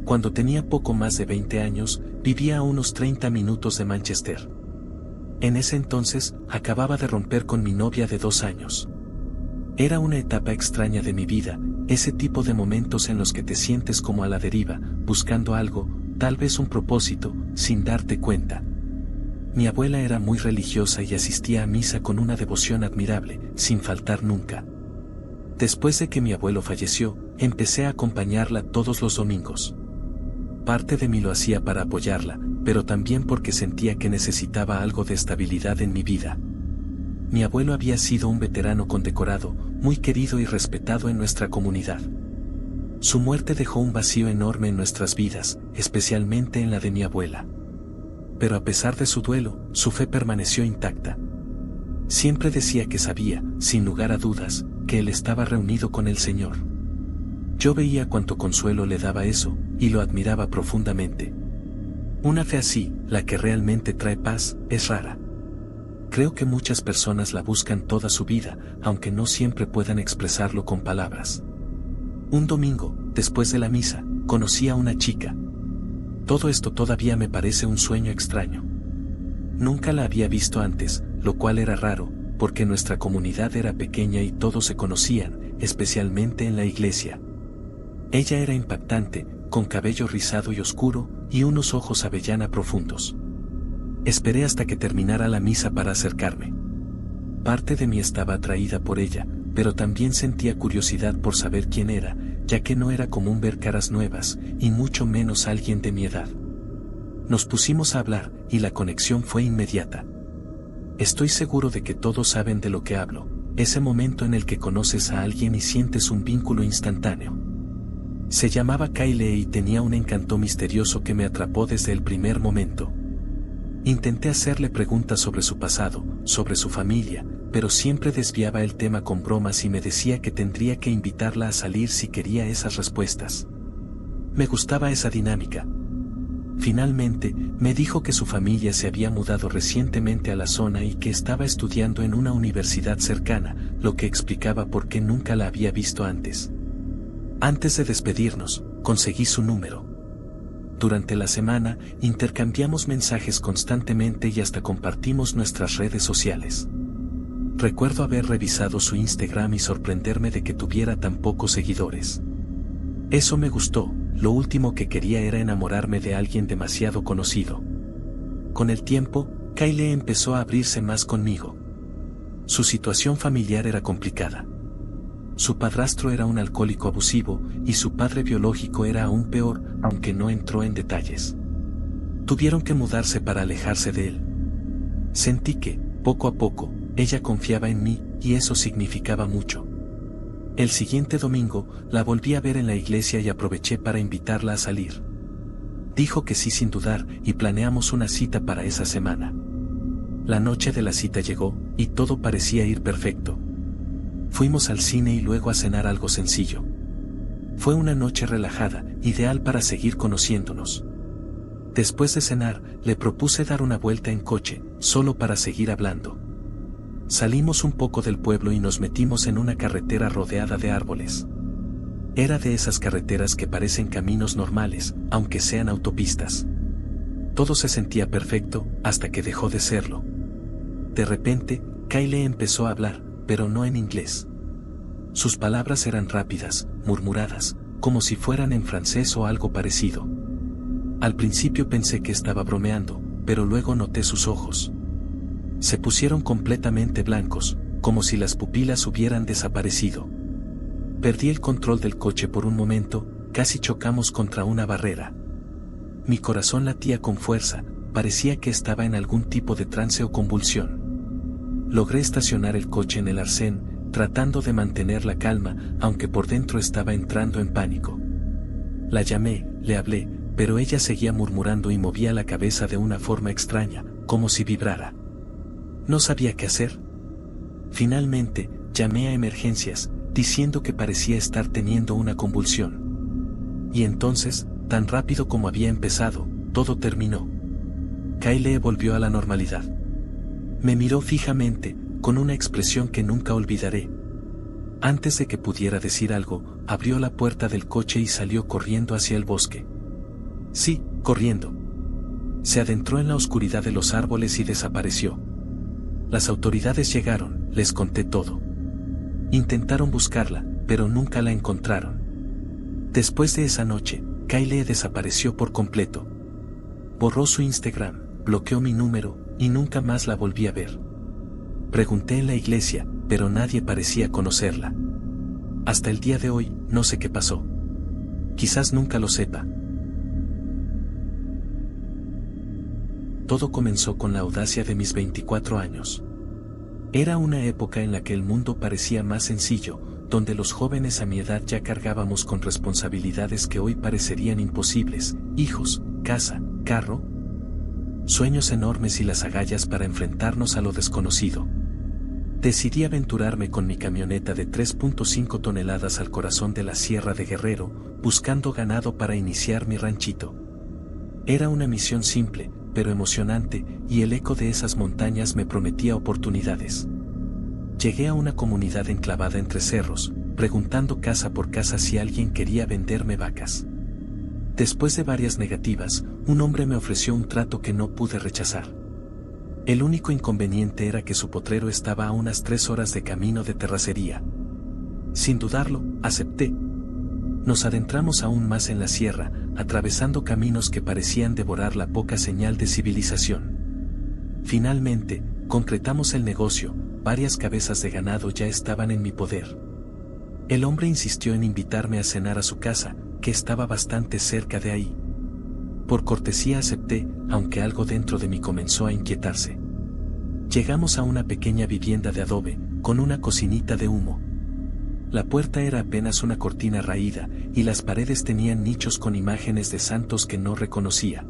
Cuando tenía poco más de 20 años, vivía a unos 30 minutos de Manchester. En ese entonces, acababa de romper con mi novia de 2 años. Era una etapa extraña de mi vida, ese tipo de momentos en los que te sientes como a la deriva, buscando algo, tal vez un propósito, sin darte cuenta. Mi abuela era muy religiosa y asistía a misa con una devoción admirable, sin faltar nunca. Después de que mi abuelo falleció, empecé a acompañarla todos los domingos. Parte de mí lo hacía para apoyarla, pero también porque sentía que necesitaba algo de estabilidad en mi vida. Mi abuelo había sido un veterano condecorado, muy querido y respetado en nuestra comunidad. Su muerte dejó un vacío enorme en nuestras vidas, especialmente en la de mi abuela. Pero a pesar de su duelo, su fe permaneció intacta. Siempre decía que sabía, sin lugar a dudas, que él estaba reunido con el Señor. Yo veía cuánto consuelo le daba eso, y lo admiraba profundamente. Una fe así, la que realmente trae paz, es rara. Creo que muchas personas la buscan toda su vida, aunque no siempre puedan expresarlo con palabras. Un domingo, después de la misa, conocí a una chica. Todo esto todavía me parece un sueño extraño. Nunca la había visto antes, lo cual era raro, porque nuestra comunidad era pequeña y todos se conocían, especialmente en la iglesia. Ella era impactante, con cabello rizado y oscuro, y unos ojos avellana profundos. Esperé hasta que terminara la misa para acercarme. Parte de mí estaba atraída por ella, pero también sentía curiosidad por saber quién era, ya que no era común ver caras nuevas, y mucho menos alguien de mi edad. Nos pusimos a hablar, y la conexión fue inmediata. Estoy seguro de que todos saben de lo que hablo, ese momento en el que conoces a alguien y sientes un vínculo instantáneo. Se llamaba Kyle y tenía un encanto misterioso que me atrapó desde el primer momento. Intenté hacerle preguntas sobre su pasado, sobre su familia, pero siempre desviaba el tema con bromas y me decía que tendría que invitarla a salir si quería esas respuestas. Me gustaba esa dinámica. Finalmente, me dijo que su familia se había mudado recientemente a la zona y que estaba estudiando en una universidad cercana, lo que explicaba por qué nunca la había visto antes. Antes de despedirnos, conseguí su número. Durante la semana, intercambiamos mensajes constantemente y hasta compartimos nuestras redes sociales. Recuerdo haber revisado su Instagram y sorprenderme de que tuviera tan pocos seguidores. Eso me gustó, lo último que quería era enamorarme de alguien demasiado conocido. Con el tiempo, Kyle empezó a abrirse más conmigo. Su situación familiar era complicada. Su padrastro era un alcohólico abusivo, y su padre biológico era aún peor, aunque no entró en detalles. Tuvieron que mudarse para alejarse de él. Sentí que, poco a poco, ella confiaba en mí, y eso significaba mucho. El siguiente domingo, la volví a ver en la iglesia y aproveché para invitarla a salir. Dijo que sí sin dudar, y planeamos una cita para esa semana. La noche de la cita llegó, y todo parecía ir perfecto. Fuimos al cine y luego a cenar algo sencillo. Fue una noche relajada, ideal para seguir conociéndonos. Después de cenar, le propuse dar una vuelta en coche, solo para seguir hablando. Salimos un poco del pueblo y nos metimos en una carretera rodeada de árboles. Era de esas carreteras que parecen caminos normales, aunque sean autopistas. Todo se sentía perfecto, hasta que dejó de serlo. De repente, Kyle empezó a hablar, pero no en inglés. Sus palabras eran rápidas, murmuradas, como si fueran en francés o algo parecido. Al principio pensé que estaba bromeando, pero luego noté sus ojos. Se pusieron completamente blancos, como si las pupilas hubieran desaparecido. Perdí el control del coche por un momento, casi chocamos contra una barrera. Mi corazón latía con fuerza, parecía que estaba en algún tipo de trance o convulsión. Logré estacionar el coche en el arcén, tratando de mantener la calma, aunque por dentro estaba entrando en pánico. La llamé, le hablé, pero ella seguía murmurando y movía la cabeza de una forma extraña, como si vibrara. No sabía qué hacer. Finalmente, llamé a emergencias, diciendo que parecía estar teniendo una convulsión. Y entonces, tan rápido como había empezado, todo terminó. Kyle volvió a la normalidad. Me miró fijamente, con una expresión que nunca olvidaré. Antes de que pudiera decir algo, abrió la puerta del coche y salió corriendo hacia el bosque. Sí, corriendo. Se adentró en la oscuridad de los árboles y desapareció. Las autoridades llegaron, les conté todo. Intentaron buscarla, pero nunca la encontraron. Después de esa noche, Kyle desapareció por completo. Borró su Instagram, bloqueó mi número, y nunca más la volví a ver. Pregunté en la iglesia, pero nadie parecía conocerla. Hasta el día de hoy, no sé qué pasó. Quizás nunca lo sepa. Todo comenzó con la audacia de mis 24 años. Era una época en la que el mundo parecía más sencillo, donde los jóvenes a mi edad ya cargábamos con responsabilidades que hoy parecerían imposibles: hijos, casa, carro, sueños enormes y las agallas para enfrentarnos a lo desconocido. Decidí aventurarme con mi camioneta de 3.5 toneladas al corazón de la Sierra de Guerrero, buscando ganado para iniciar mi ranchito. Era una misión simple, pero emocionante, y el eco de esas montañas me prometía oportunidades. Llegué a una comunidad enclavada entre cerros, preguntando casa por casa si alguien quería venderme vacas. Después de varias negativas, un hombre me ofreció un trato que no pude rechazar. El único inconveniente era que su potrero estaba a unas 3 horas de camino de terracería. Sin dudarlo, acepté. Nos adentramos aún más en la sierra, atravesando caminos que parecían devorar la poca señal de civilización. Finalmente, concretamos el negocio. Varias cabezas de ganado ya estaban en mi poder. El hombre insistió en invitarme a cenar a su casa, que estaba bastante cerca de ahí. Por cortesía acepté, aunque algo dentro de mí comenzó a inquietarse. Llegamos a una pequeña vivienda de adobe, con una cocinita de humo. La puerta era apenas una cortina raída, y las paredes tenían nichos con imágenes de santos que no reconocía.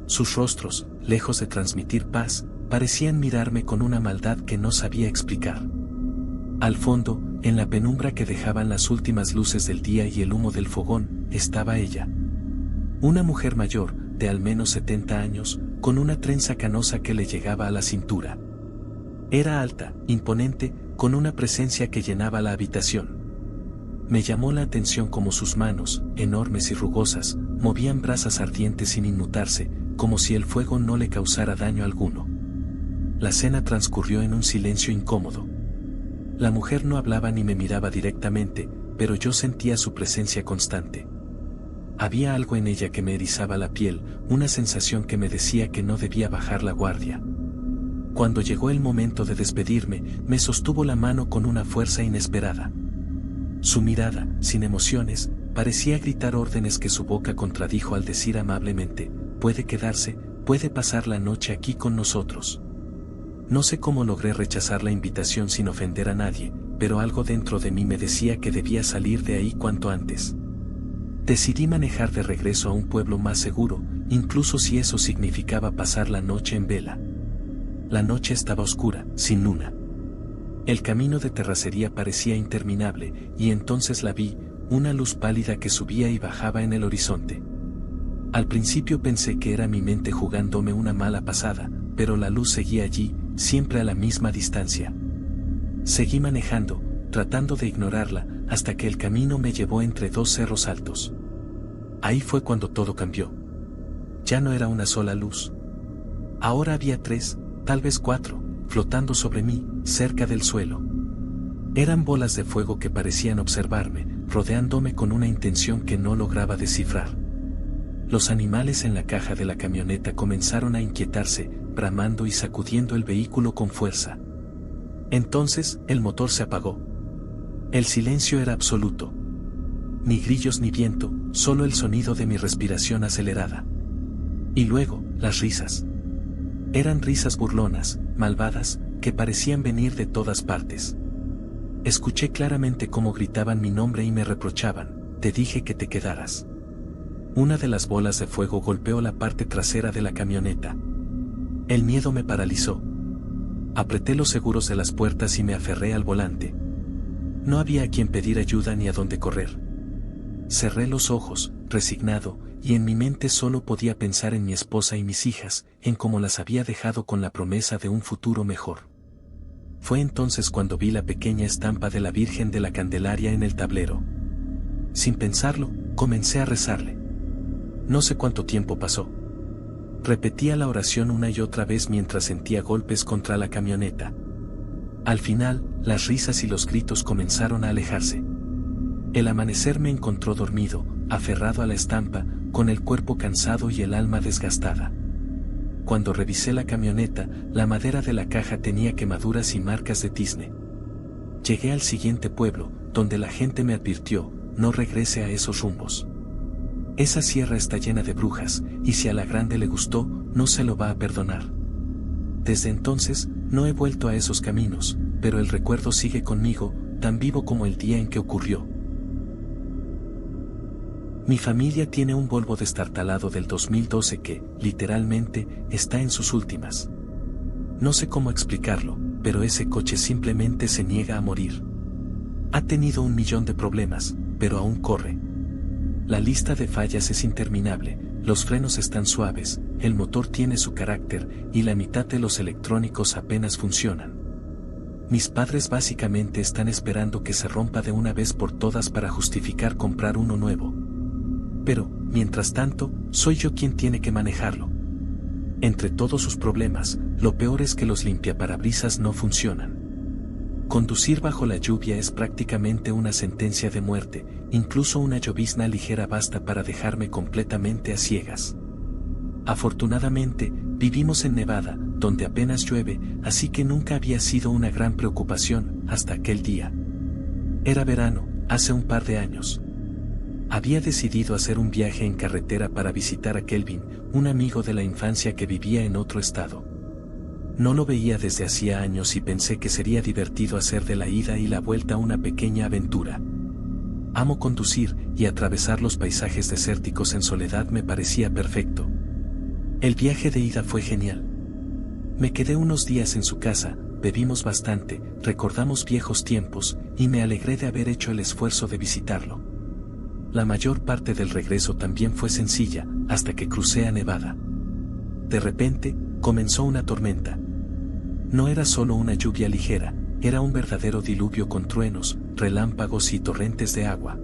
Sus rostros, lejos de transmitir paz, parecían mirarme con una maldad que no sabía explicar. Al fondo, en la penumbra que dejaban las últimas luces del día y el humo del fogón, estaba ella. Una mujer mayor, de al menos 70 años, con una trenza canosa que le llegaba a la cintura. Era alta, imponente, con una presencia que llenaba la habitación. Me llamó la atención cómo sus manos, enormes y rugosas, movían brasas ardientes sin inmutarse, como si el fuego no le causara daño alguno. La cena transcurrió en un silencio incómodo. La mujer no hablaba ni me miraba directamente, pero yo sentía su presencia constante. Había algo en ella que me erizaba la piel, una sensación que me decía que no debía bajar la guardia. Cuando llegó el momento de despedirme, me sostuvo la mano con una fuerza inesperada. Su mirada, sin emociones, parecía gritar órdenes que su boca contradijo al decir amablemente: puede quedarse, puede pasar la noche aquí con nosotros. No sé cómo logré rechazar la invitación sin ofender a nadie, pero algo dentro de mí me decía que debía salir de ahí cuanto antes. Decidí manejar de regreso a un pueblo más seguro, incluso si eso significaba pasar la noche en vela. La noche estaba oscura, sin luna. El camino de terracería parecía interminable, y entonces la vi, una luz pálida que subía y bajaba en el horizonte. Al principio pensé que era mi mente jugándome una mala pasada, pero la luz seguía allí, siempre a la misma distancia. Seguí manejando, tratando de ignorarla, hasta que el camino me llevó entre 2 cerros altos. Ahí fue cuando todo cambió. Ya no era una sola luz. Ahora había 3, tal vez 4, flotando sobre mí, cerca del suelo. Eran bolas de fuego que parecían observarme, rodeándome con una intención que no lograba descifrar. Los animales en la caja de la camioneta comenzaron a inquietarse, bramando y sacudiendo el vehículo con fuerza. Entonces, el motor se apagó. El silencio era absoluto. Ni grillos ni viento, solo el sonido de mi respiración acelerada. Y luego, las risas. Eran risas burlonas, malvadas, que parecían venir de todas partes. Escuché claramente cómo gritaban mi nombre y me reprochaban: te dije que te quedaras. Una de las bolas de fuego golpeó la parte trasera de la camioneta. El miedo me paralizó. Apreté los seguros de las puertas y me aferré al volante. No había a quien pedir ayuda ni a dónde correr. Cerré los ojos, resignado, y en mi mente solo podía pensar en mi esposa y mis hijas, en cómo las había dejado con la promesa de un futuro mejor. Fue entonces cuando vi la pequeña estampa de la Virgen de la Candelaria en el tablero. Sin pensarlo, comencé a rezarle. No sé cuánto tiempo pasó. Repetía la oración una y otra vez mientras sentía golpes contra la camioneta. Al final, las risas y los gritos comenzaron a alejarse. El amanecer me encontró dormido, aferrado a la estampa, con el cuerpo cansado y el alma desgastada. Cuando revisé la camioneta, la madera de la caja tenía quemaduras y marcas de tizne. Llegué al siguiente pueblo, donde la gente me advirtió, no regrese a esos rumbos. Esa sierra está llena de brujas, y si a la grande le gustó, no se lo va a perdonar. Desde entonces, no he vuelto a esos caminos, pero el recuerdo sigue conmigo, tan vivo como el día en que ocurrió. Mi familia tiene un Volvo destartalado del 2012 que, literalmente, está en sus últimas. No sé cómo explicarlo, pero ese coche simplemente se niega a morir. Ha tenido 1.000.000 de problemas, pero aún corre. La lista de fallas es interminable, los frenos están suaves, el motor tiene su carácter, y la mitad de los electrónicos apenas funcionan. Mis padres básicamente están esperando que se rompa de una vez por todas para justificar comprar uno nuevo. Pero, mientras tanto, soy yo quien tiene que manejarlo. Entre todos sus problemas, lo peor es que los limpiaparabrisas no funcionan. Conducir bajo la lluvia es prácticamente una sentencia de muerte, incluso una llovizna ligera basta para dejarme completamente a ciegas. Afortunadamente, vivimos en Nevada, donde apenas llueve, así que nunca había sido una gran preocupación, hasta aquel día. Era verano, hace un par de años. Había decidido hacer un viaje en carretera para visitar a Kelvin, un amigo de la infancia que vivía en otro estado. No lo veía desde hacía años y pensé que sería divertido hacer de la ida y la vuelta una pequeña aventura. Amo conducir, y atravesar los paisajes desérticos en soledad me parecía perfecto. El viaje de ida fue genial. Me quedé unos días en su casa, bebimos bastante, recordamos viejos tiempos, y me alegré de haber hecho el esfuerzo de visitarlo. La mayor parte del regreso también fue sencilla, hasta que crucé a Nevada. De repente, comenzó una tormenta. No era solo una lluvia ligera, era un verdadero diluvio con truenos, relámpagos y torrentes de agua.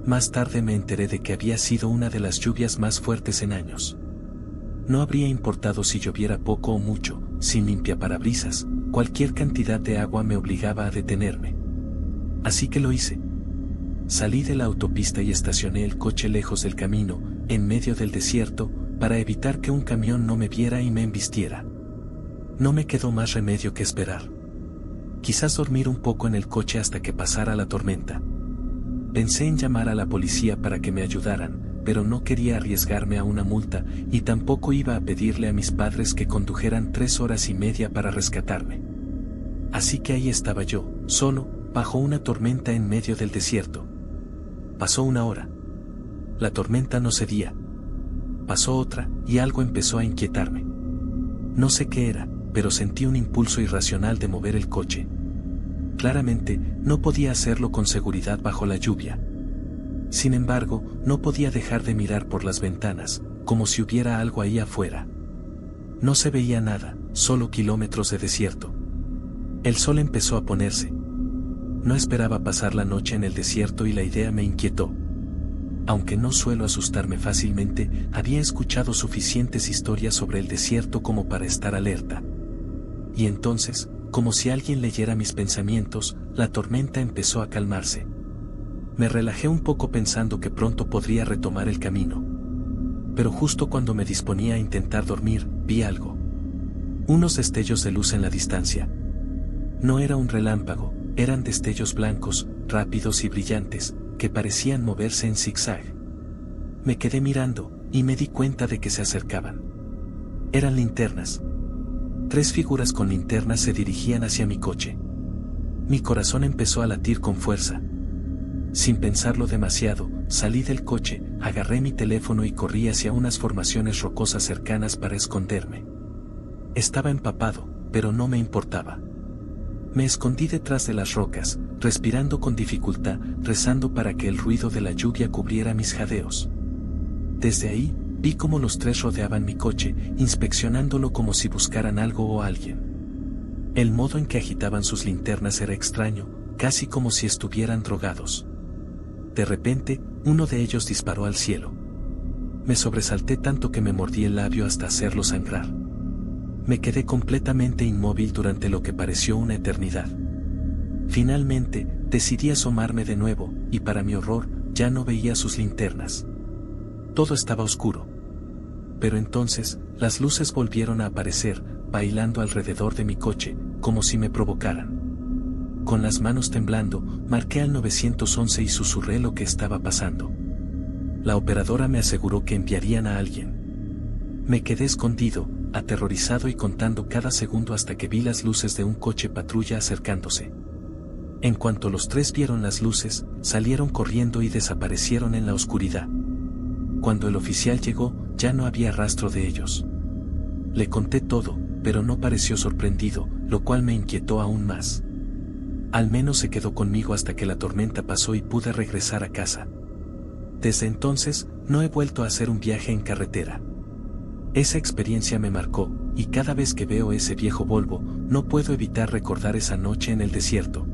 Más tarde me enteré de que había sido una de las lluvias más fuertes en años. No habría importado si lloviera poco o mucho, sin limpiaparabrisas, cualquier cantidad de agua me obligaba a detenerme. Así que lo hice. Salí de la autopista y estacioné el coche lejos del camino, en medio del desierto, para evitar que un camión no me viera y me embistiera. No me quedó más remedio que esperar. Quizás dormir un poco en el coche hasta que pasara la tormenta. Pensé en llamar a la policía para que me ayudaran, pero no quería arriesgarme a una multa, y tampoco iba a pedirle a mis padres que condujeran 3 horas y media para rescatarme. Así que ahí estaba yo, solo, bajo una tormenta en medio del desierto. Pasó 1 hora. La tormenta no cedía. Pasó otra, y algo empezó a inquietarme. No sé qué era, pero sentí un impulso irracional de mover el coche. Claramente, no podía hacerlo con seguridad bajo la lluvia. Sin embargo, no podía dejar de mirar por las ventanas, como si hubiera algo ahí afuera. No se veía nada, solo kilómetros de desierto. El sol empezó a ponerse. No esperaba pasar la noche en el desierto y la idea me inquietó. Aunque no suelo asustarme fácilmente, había escuchado suficientes historias sobre el desierto como para estar alerta. Y entonces, como si alguien leyera mis pensamientos, la tormenta empezó a calmarse. Me relajé un poco pensando que pronto podría retomar el camino. Pero justo cuando me disponía a intentar dormir, vi algo. Unos destellos de luz en la distancia. No era un relámpago, eran destellos blancos, rápidos y brillantes, que parecían moverse en zigzag. Me quedé mirando, y me di cuenta de que se acercaban. Eran linternas. 3 figuras con linternas se dirigían hacia mi coche. Mi corazón empezó a latir con fuerza. Sin pensarlo demasiado, salí del coche, agarré mi teléfono y corrí hacia unas formaciones rocosas cercanas para esconderme. Estaba empapado, pero no me importaba. Me escondí detrás de las rocas, respirando con dificultad, rezando para que el ruido de la lluvia cubriera mis jadeos. Desde ahí, vi cómo los 3 rodeaban mi coche, inspeccionándolo como si buscaran algo o alguien. El modo en que agitaban sus linternas era extraño, casi como si estuvieran drogados. De repente, uno de ellos disparó al cielo. Me sobresalté tanto que me mordí el labio hasta hacerlo sangrar. Me quedé completamente inmóvil durante lo que pareció una eternidad. Finalmente, decidí asomarme de nuevo, y para mi horror, ya no veía sus linternas. Todo estaba oscuro. Pero entonces, las luces volvieron a aparecer, bailando alrededor de mi coche, como si me provocaran. Con las manos temblando, marqué al 911 y susurré lo que estaba pasando. La operadora me aseguró que enviarían a alguien. Me quedé escondido, aterrorizado y contando cada segundo hasta que vi las luces de un coche patrulla acercándose. En cuanto los tres vieron las luces, salieron corriendo y desaparecieron en la oscuridad. Cuando el oficial llegó, ya no había rastro de ellos. Le conté todo, pero no pareció sorprendido, lo cual me inquietó aún más. Al menos se quedó conmigo hasta que la tormenta pasó y pude regresar a casa. Desde entonces, no he vuelto a hacer un viaje en carretera. Esa experiencia me marcó, y cada vez que veo ese viejo Volvo, no puedo evitar recordar esa noche en el desierto.